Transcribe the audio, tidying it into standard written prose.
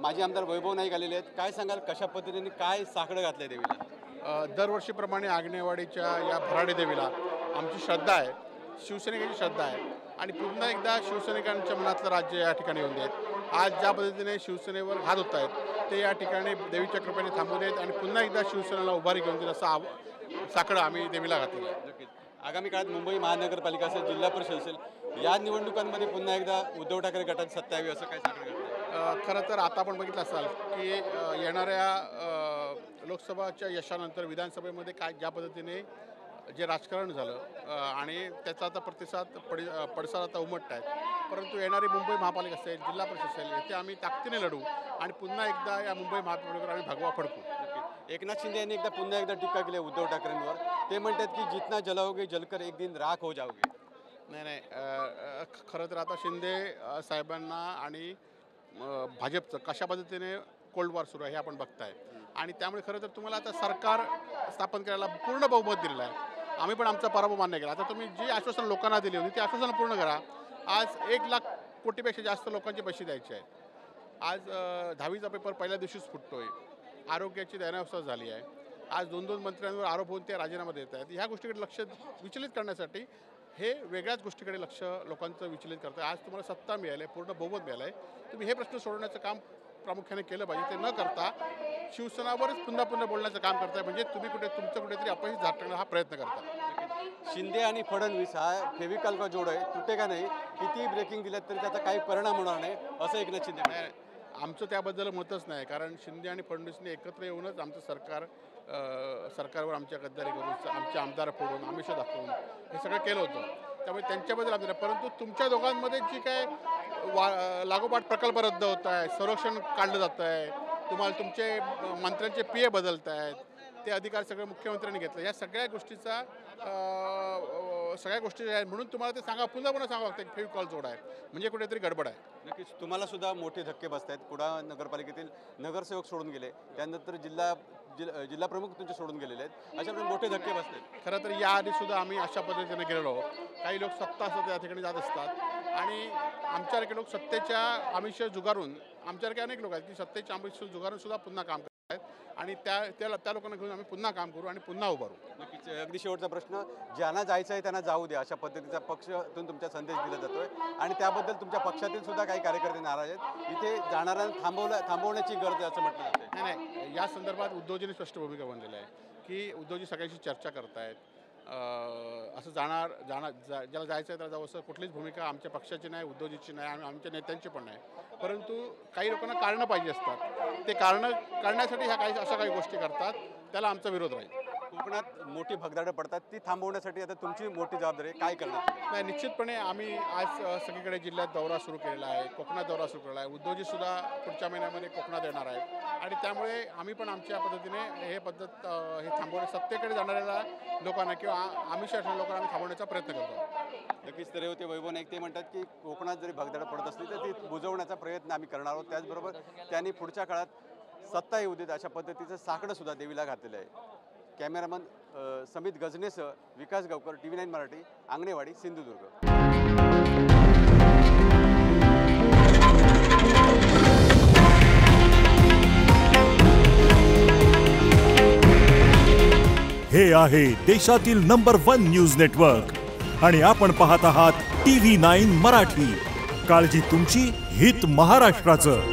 माजी आमदार वैभव नाईक आलेले आहेत। काय सांगाल, कशा पद्धतीने काय साकडं घातलंय देवीला? दरवर्षीप्रमाणे आग्नेवाडीच्या या भराडे देवीला आमची श्रद्धा आहे, शिवसैनिकांची श्रद्धा आहे आणि पुन्हा एकदा शिवसैनिकांच्या मनातलं राज्य या ठिकाणी येऊन देत। आज ज्या पद्धतीने शिवसेनेवर घात होत आहेत ते या ठिकाणी देवीच्या कृपेने थांबू देत आणि पुन्हा एकदा शिवसेनेला उभारी घेऊन देत असं साकडं आम्ही देवीला घातलेलं आहे। आगामी काळात मुंबई महानगरपालिका असेल, जिल्हा परिषद असेल, या निवडणुकांमध्ये पुन्हा एकदा उद्धव ठाकरे गटात सत्ता यावी असं काय साकडं घातलंय? खरं तर आता आपण बघितलं असाल की येणाऱ्या लोकसभाच्या यशानंतर विधानसभेमध्ये काय ज्या पद्धतीने जे राजकारण झालं आणि त्याचा आता पडसाद आता उमटत आहेत, परंतु येणारी मुंबई महापालिका असेल, जिल्हा परिषद असेल, येथे आम्ही ताकदीने लढू आणि पुन्हा एकदा या मुंबई महापालिकेवर आम्ही भगवा फडकू। एकनाथ शिंदे यांनी पुन्हा एकदा टीका केली उद्धव ठाकरेंवर। ते म्हणतात की जितना जलाओगे जलकर एक दिन राख हो जाओगे। नाही, खरं तर आता शिंदे साहेबांना आणि भाजपचं कशा पद्धतीने कोल्ड वॉर सुरू आहे हे आपण बघताय आणि त्यामुळे खरं तर तुम्हाला आता सरकार स्थापन करायला पूर्ण बहुमत दिलेलं आहे। आम्ही पण आमचा पराभव मान्य केला। आता तुम्ही जी आश्वासन लोकांना दिली होती ती आश्वासन पूर्ण करा। आज 1 लाख कोटीपेक्षा जास्त लोकांचे पैसे द्यायचे आहेत। आज 10वीचा पेपर पहिल्या दिवशीच फुटतोय। आरोग्याची दयनीय झाली आहे। आज 2-2 मंत्र्यांवर आरोप होऊन ते राजीनामा देत आहेत। ह्या गोष्टीकडे लक्ष विचलित करण्यासाठी हे वेगळ्याच गोष्टीकडे लक्ष लोकांचं विचलित करतं। आज तुम्हाला सत्ता मिळाली आहे, पूर्ण बहुमत मिळालं आहे, तुम्ही हे प्रश्न सोडवण्याचं काम प्रामुख्याने केलं पाहिजे। ते न करता शिवसेनावरच पुन्हा बोलण्याचं काम करताय, म्हणजे तुम्ही तुमचं कुठेतरी अपयश झाटण्याचा हा प्रयत्न करता। शिंदे आणि फडणवीस हा फेविकॉल का जोड आहे, तुटे का नाही, किती ब्रेकिंग दिल्यात तरी त्याचा काही परिणाम होणार नाही असं एकनाथ शिंदे म्हणाले। आमचं त्याबद्दल मतच नाही, कारण शिंदे आणि फडणवीसने एकत्र येऊनच आमचं सरकारवर आमच्या गद्दारी करून, आमचे आमदार फोडून, आमिष दाखवून हे सगळं केलं होतं। त्यामुळे त्यांच्याबद्दल आमचं, परंतु तुमच्या दोघांमध्ये जी काय लागोपाठ प्रकल्प रद्द होत आहे, संरक्षण काढलं जातं आहे, तुम्हाला तुमचे मंत्र्यांचे PA बदलत आहेत, ते अधिकार सगळे मुख्यमंत्र्यांनी घेतलं, या सगळ्या गोष्टी आहेत। म्हणून तुम्हाला ते पुन्हा सांगावं लागतं की फेविकॉल जोड आहे, म्हणजे कुठेतरी गडबड आहे। नक्कीच तुम्हाला सुद्धा मोठे धक्के बसत आहेत। कुडाळ नगरपालिकेतील नगरसेवक सोडून गेले, त्यानंतर जिल्हा प्रमुख तुमचे सोडून गेलेले आहेत, अशा प्रकारे मोठे धक्के बसत आहेत। खरं तर याआधी सुद्धा आम्ही अशा पद्धतीने गेलेलो आहोत। काही लोक सत्ता असतात त्या ठिकाणी जात असतात आणि आमच्यासारखे लोक सत्तेच्या आमिष जुगारून, आमच्यासारखे अनेक लोक आहेत की सत्तेच्या आमिष जुगारून सुद्धा पुन्हा काम करत आहेत आणि त्या लोकांना घेऊन आम्ही पुन्हा काम करू आणि पुन्हा उभारू। नक्कीच अगदी शेवटचा प्रश्न, ज्यांना जायचं आहे त्यांना जाऊ द्या अशा पद्धतीचा पक्षातून तुमचा संदेश दिला जातोय आणि त्याबद्दल तुमच्या पक्षातील सुद्धा काही कार्यकर्ते नाराज आहेत। इथे जाणाऱ्यांना थांबवण्याची गरज आहे असं म्हटलं जातं। नाही, या संदर्भात उद्धवजींनी स्पष्ट भूमिका बनलेली आहे की उद्धवजी सगळ्यांशी चर्चा करतायत। असं ज्याला जायचं आहे त्याला जावं असं कुठलीच भूमिका आमच्या पक्षाची नाही, उद्धवजीची नाही आणि आमच्या नेत्यांची पण नाही। परंतु काही लोकांना कारणं पाहिजे असतात, ते कारणं काढण्यासाठी अशा काही गोष्टी करतात, त्याला आमचा विरोध राहील। कोकणात मोठी भगदाडं पडतात, ती थांबवण्यासाठी आता तुमची मोठी जबाबदारी आहे, काय करणार? नाही, निश्चितपणे आम्ही आज सगळीकडे जिल्ह्यात दौरा सुरू केलेला आहे, कोकणात दौरा सुरू केलेला आहे। उद्धवजी सुद्धा पुढच्या महिन्यामध्ये कोकणात येणार आहेत आणि त्यामुळे आम्ही पण आमच्या पद्धतीने हे थांबवणे, सत्तेकडे जाणाऱ्या लोकांना किंवा आमिष असणाऱ्या लोकांना आम्ही थांबवण्याचा प्रयत्न करतो। नक्कीच तर होते वैभव नाईक, ते म्हणतात की कोकणात जरी भगदाडं पडत असली तर ती बुजवण्याचा प्रयत्न आम्ही करणार आहोत। त्याचबरोबर त्यांनी पुढच्या काळात सत्ता येऊ देत अशा पद्धतीचं साकडं सुद्धा देवीला घातलेलं आहे। कॅमेरामन समित गजनेसह विकास गावकर, TV9 मराठी, आंगणेवाडी, सिंधुदुर्ग। हे आहे देशातील नंबर 1 न्यूज नेटवर्क आणि आपण पाहत आहात TV9 मराठी। काळजी तुमची, हित महाराष्ट्राचं।